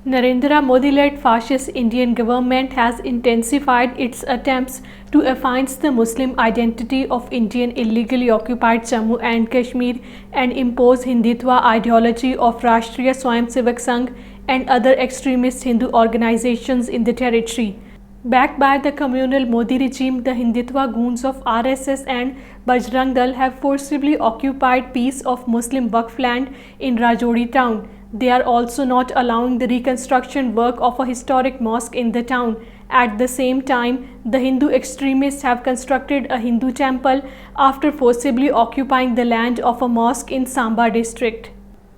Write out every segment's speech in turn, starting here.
Narendra Modi-led fascist Indian government has intensified its attempts to efface the Muslim identity of Indian illegally occupied Jammu and Kashmir and impose Hindutva ideology of Rashtriya Swayamsevak Sangh and other extremist Hindu organizations in the territory. Backed by the communal Modi regime, the Hindutva goons of RSS and Bajrang Dal have forcibly occupied piece of Muslim waqf land in Rajouri town. They are also not allowing the reconstruction work of a historic mosque in the town. At the same time, the Hindu extremists have constructed a Hindu temple after forcibly occupying the land of a mosque in Samba district.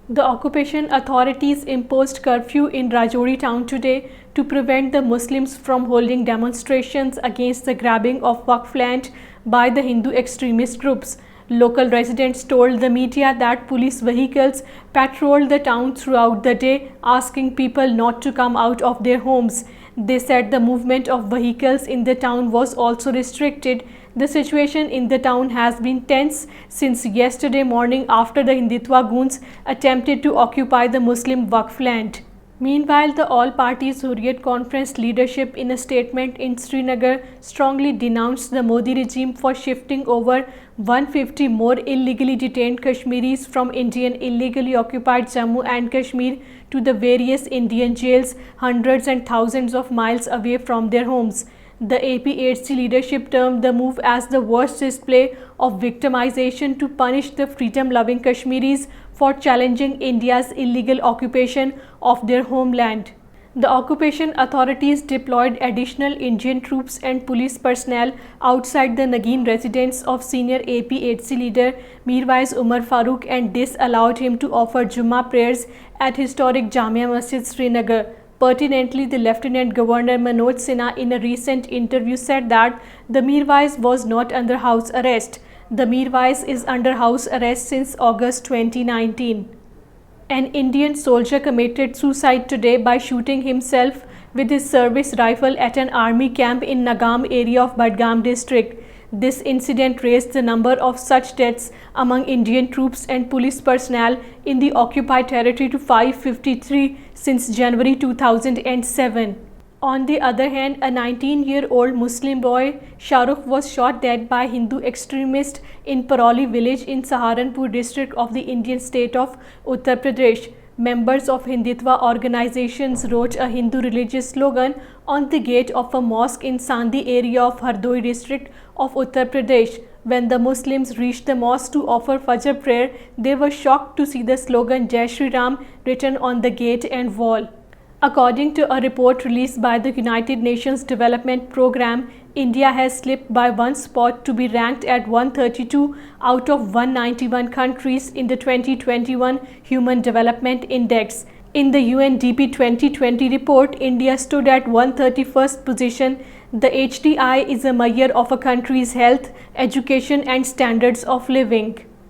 The occupation authorities imposed curfew in Rajouri town today to prevent the Muslims from holding demonstrations against the grabbing of waqf land by the Hindu extremist groups. Local residents told the media that police vehicles patrolled the town throughout the day, asking people not to come out of their homes. They said the movement of vehicles in the town was also restricted. The situation in the town has been tense since yesterday morning after the Hindutva goons attempted to occupy the Muslim waqf land. Meanwhile, the All Parties Hurriyat Conference leadership in a statement in Srinagar strongly denounced the Modi regime for shifting over 150 more illegally detained Kashmiris from Indian illegally occupied Jammu and Kashmir to the various Indian jails hundreds and thousands of miles away from their homes. The IIOJK leadership termed the move as the worst display of victimization to punish the freedom-loving Kashmiris for challenging India's illegal occupation of their homeland. The occupation authorities deployed additional Indian troops and police personnel outside the Nagin residence of senior IIOJK leader Mirwais Umar Farooq and disallowed him to offer Jummah prayers at historic Jamia Masjid Srinagar. Pertinently, the Lieutenant Governor Manoj Sinha in a recent interview said that the Mirwais was not under house arrest. The Mirwais is under house arrest since August 2019. An Indian soldier committed suicide today by shooting himself with his service rifle at an army camp in Nagam area of Badgam district. This incident raised the number of such deaths among Indian troops and police personnel in the occupied territory to 553 since January 2007. On the other hand, a 19-year-old Muslim boy, Shahrukh, was shot dead by Hindu extremists in Parauli village in Saharanpur district of the Indian state of Uttar Pradesh. Members of Hindutva organizations wrote a Hindu religious slogan on the gate of a mosque in Sandi area of Hardoi district of Uttar Pradesh. When the Muslims reached the mosque to offer Fajr prayer, they were shocked to see the slogan Jai Shri Ram written on the gate and wall. According to a report released by the United Nations Development Programme, India has slipped by one spot to be ranked at 132 out of 191 countries in the 2021 Human Development Index. In the UNDP 2020 report, India stood at 131st position. The HDI is a measure of a country's health, education and standards of living.